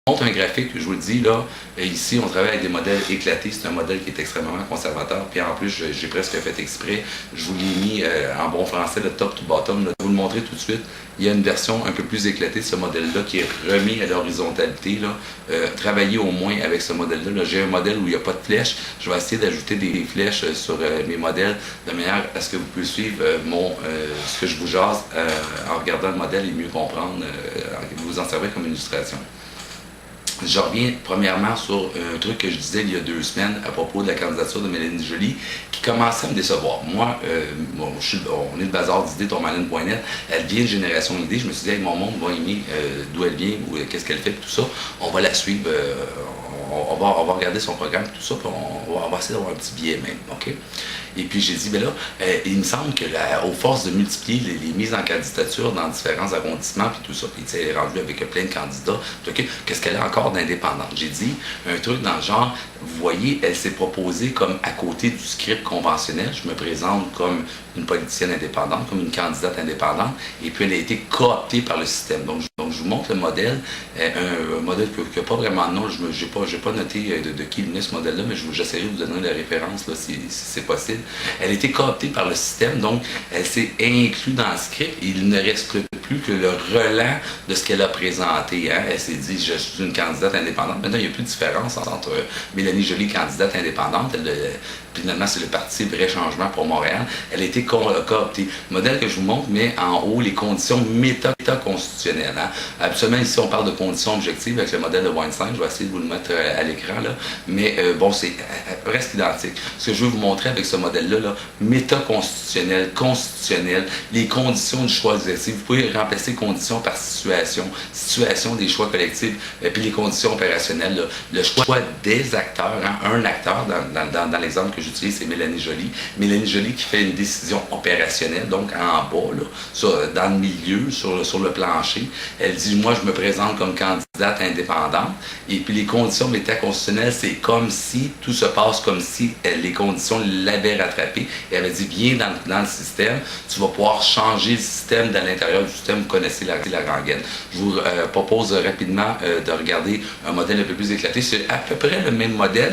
montre un graphique, je vous le dis, là, ici, on travaille avec des modèles éclatés. C'est un modèle qui est extrêmement conservateur. Puis en plus, j'ai presque fait exprès. Je vous l'ai mis en bon français, le top to bottom. Là. Je vais vous le montrer tout de suite. Il y a une version un peu plus éclatée de ce modèle-là qui est remis à l'horizontalité. Travailler au moins avec ce modèle-là. Là, j'ai un modèle où il n'y a pas de flèches. Je vais essayer d'ajouter des flèches sur mes modèles de manière à ce que vous puissiez suivre ce que je vous jase en regardant le modèle et mieux comprendre, vous en servir comme illustration. Je reviens premièrement sur un truc que je disais il y a 2 semaines à propos de la candidature de Mélanie Joly qui commençait à me décevoir. Moi, on est le bazar d'idées, tourmaline.net, elle vient de Génération Idées. Je me suis dit, hey, mon monde va aimer d'où elle vient, ou qu'est-ce qu'elle fait, tout ça. On va la suivre, on va regarder son programme, tout ça, puis on va essayer d'avoir un petit billet même, OK? Et puis j'ai dit, ben là, il me semble que aux forces de multiplier les mises en candidature dans différents arrondissements, puis tout ça, puis elle est rendue avec plein de candidats, okay, qu'est-ce qu'elle a encore d'indépendante? J'ai dit un truc dans le genre, vous voyez, elle s'est proposée comme à côté du script conventionnel, je me présente comme une politicienne indépendante, comme une candidate indépendante, et puis elle a été cooptée par le système. Donc je vous montre le modèle, un modèle qui n'a pas vraiment de nom, je n'ai pas noté de qui venait ce modèle-là, mais j'essaierai de vous donner la référence là, si c'est possible. Elle a été cooptée par le système, donc elle s'est inclue dans le script, et il ne reste plus que le relent de ce qu'elle a présenté. Hein. Elle s'est dit, je suis une candidate indépendante. Maintenant, il n'y a plus de différence entre Mélanie Joly, candidate indépendante, finalement, c'est le parti Vrai Changement pour Montréal. Elle a été cooptée. Le modèle que je vous montre met en haut les conditions méta-constitutionnelles. Hein. Absolument, ici, on parle de conditions objectives avec le modèle de Weinstein. Je vais essayer de vous le mettre à l'écran, là. Mais bon, c'est presque identique. Ce que je veux vous montrer avec ce modèle-là, là, méta-constitutionnel, constitutionnel, les conditions du choix exercice. Vous pouvez remplacer conditions par situation, situation des choix collectifs, puis les conditions opérationnelles. Là. Le choix des acteurs, hein, un acteur, dans l'exemple que j'utilise, c'est Mélanie Joly. Mélanie Joly qui fait une décision opérationnelle, donc en bas, là, dans le milieu, sur le plancher. Elle dit, moi, je me présente comme candidate indépendante, et puis les conditions métaconstitutionnelles, c'est comme si, tout se passe comme si les conditions l'avaient rattrapé. Et elle a dit, viens dans le système, tu vas pouvoir changer le système dans l'intérieur du système, vous connaissez la rengaine. Je vous propose rapidement de regarder un modèle un peu plus éclaté. C'est à peu près le même modèle.